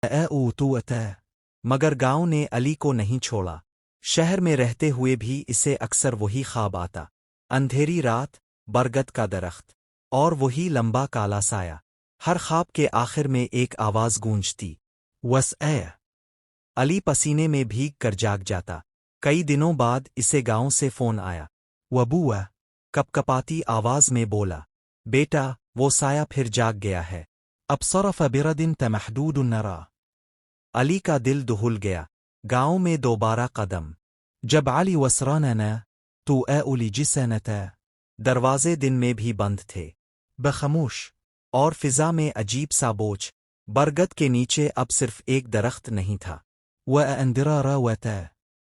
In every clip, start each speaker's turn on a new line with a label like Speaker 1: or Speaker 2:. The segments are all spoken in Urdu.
Speaker 1: اوتوتا مگر گاؤں نے علی کو نہیں چھوڑا۔ شہر میں رہتے ہوئے بھی اسے اکثر وہی خواب آتا، اندھیری رات، برگد کا درخت، اور وہی لمبا کالا سایہ۔ ہر خواب کے آخر میں ایک آواز گونجتی، وس اے۔ علی پسینے میں بھیگ کر جاگ جاتا۔ کئی دنوں بعد اسے گاؤں سے فون آیا۔ وبوا کپ کپاتی آواز میں بولا، بیٹا، وہ سایہ پھر جاگ گیا ہے۔ اب صرف برد تمحدود نرا۔ علی کا دل دہل گیا۔ گاؤں میں دوبارہ قدم۔ جب علی وسراننا تو اے اولی جسنتا۔ دروازے دن میں بھی بند تھے، بخاموش، اور فضا میں عجیب سا بوجھ۔ برگد کے نیچے اب صرف ایک درخت نہیں تھا۔ وَأَنْدِرَا رَاوَتَا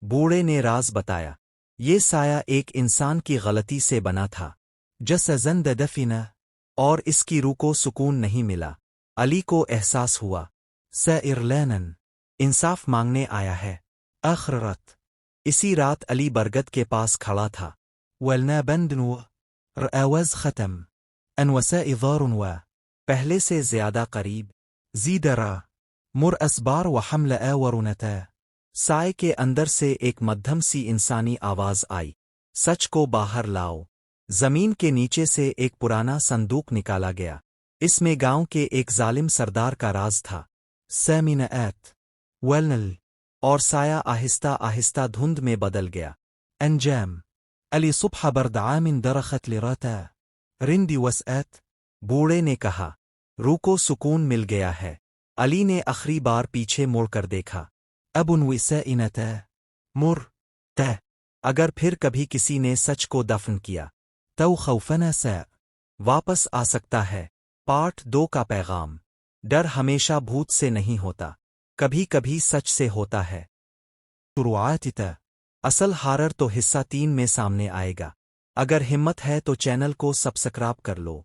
Speaker 1: بوڑھے نے راز بتایا، یہ سایہ ایک انسان کی غلطی سے بنا تھا، جس زند دفنا، اور اس کی روح کو سکون نہیں ملا۔ علی کو احساس ہوا، سائرلانن انصاف مانگنے آیا ہے۔ آخر رات، اسی رات علی برگد کے پاس کھڑا تھا۔ ولنا بندنو رآوز ختم ان وساء ضارن پہلے سے زیادہ قریب، زیدرا مر اسبار و حمل آورنتا۔ سائے کے اندر سے ایک مدھم سی انسانی آواز آئی، سچ کو باہر لاؤ۔ زمین کے نیچے سے ایک پرانا صندوق نکالا گیا، اس میں گاؤں کے ایک ظالم سردار کا راز تھا۔ سامنآت ولنل، اور سایہ آہستہ آہستہ دھند میں بدل گیا۔ انجام علی صبح برد عام درخت لراتا رندی وسعت۔ بوڑھے نے کہا، روح کو سکون مل گیا ہے۔ علی نے آخری بار پیچھے مڑ کر دیکھا۔ اب وسائنتا مر تہ اگر پھر کبھی کسی نے سچ کو دفن کیا تو خوفنا سا واپس آ سکتا ہے۔ پارٹ 2 کا پیغام۔ ڈر ہمیشہ بھوت سے نہیں ہوتا، کبھی کبھی سچ سے ہوتا ہے۔ شروعاتتا اصل ہارر تو حصہ 3 میں سامنے آئے گا۔ اگر ہمت ہے تو چینل کو سبسکرائب کر لو۔